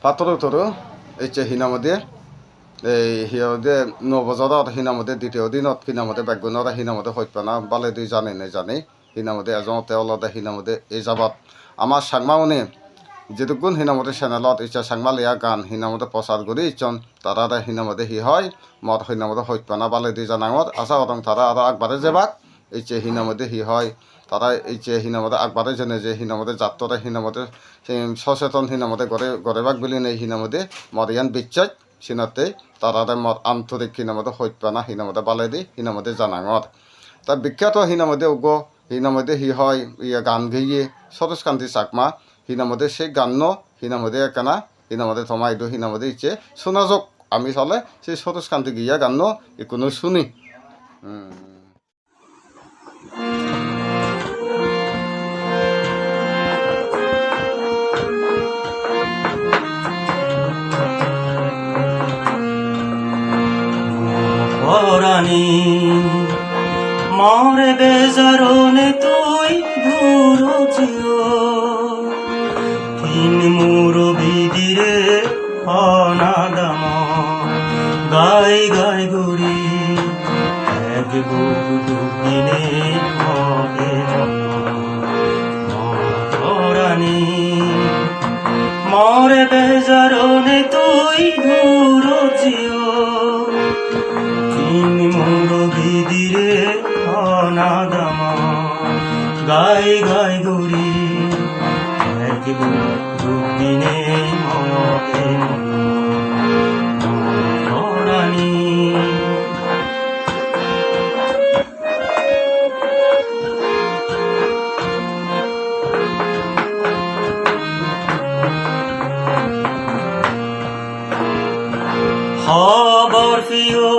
পাথর উত্তর এই হিনামদে এই হিয়ামদে 9 বছৰত হিনামদে দ্বিতীয় দিনত হিনামদে বেগুণৰ হিনামদে সত্যনা বালে দুই জানে নেজানে হিনামদে এজনতে অলদে হিনামদে এই যাবাত আমাৰ সাংমাউনে যেটুকুন হিনামদে চেনেলত ইচ্ছা সাংমালিয়া গান হিনামদে প্ৰচাৰ কৰি ইচ্ছন তারা হিনামদে হি হয় মত হিনামদে সত্যনা বালে দুই জানাঙত আশা অদং তারা আৰু আগবাঢ়ে যাবাক ইচ্ছে হিনামদে হি হয় তারা ইচ্ছে হিনামদে আগবাঢ়ে যেনে যে হিনামদে যাত্তরে হিনামদে সচেতন হিনামদে গড়েবাক বুলি নেই হিনামদে মরিয়ান বিচ্ছাত সিনাতে তারারে মত আন্তরিক হিনামদে সত্যনা হিনামদে বালে দি হিনামদে জানাঙত তা বিখ্যাত হিনামদে উগ হিনামদে হি হয় ইয়া গান গেয়ে সরস্কান্তি চাকমা হিনামদে সেই গান হিনামদে একানা হিনামদে থমাইদো হিনামদে ইচ্ছে শোনাযোগ আমি চলে সেই সরস্কান্তি গিয়া গান কোনো শুনি রানী মরে বেজারনে তুই দূর চিও তিন মুরো বিদিরে অনাদাম গাই গাই গুড়ি এক বুদিনে মরে রানী মরে বেজারনে তুই দূর চিও মুরো বিদিরে অনাদাম গাই গাই গুড়ি এক দুদিনে মরে রানী খবর ফিও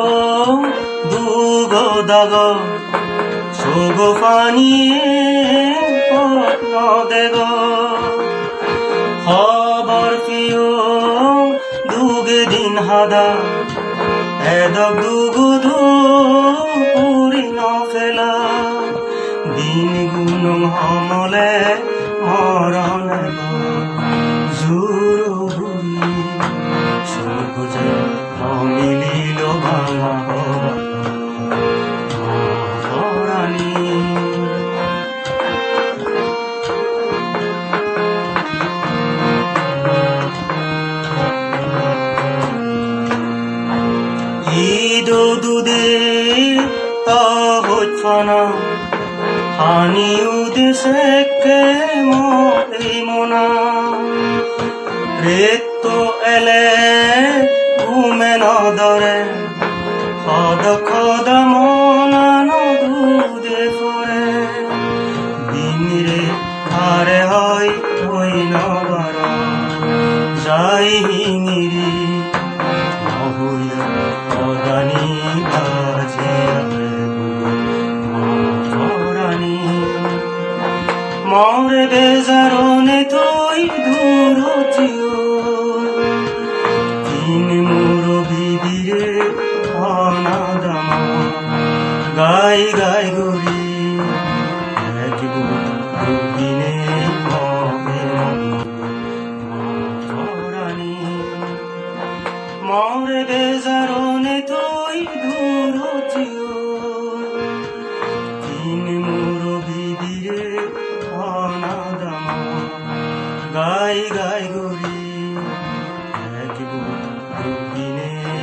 দুগদাগ সুগো পানিয়ে নদেগ খবর ফিও দুগে দিন হাদা এদক দুগুধু পুরি নফেলা দিন গুণ সমলে মরণ জুরু বুড়ি সুগুজে মিলিল ভাঙা রানী ঈদ দুদে তহৎফানা হানি উদেশে কে মরি মোনা রেতো এলে ঘুমে নদরে খদ খদ মনান দুধে ফরে দিন রে আরে হয় ওই নগর যাই হিঙিরি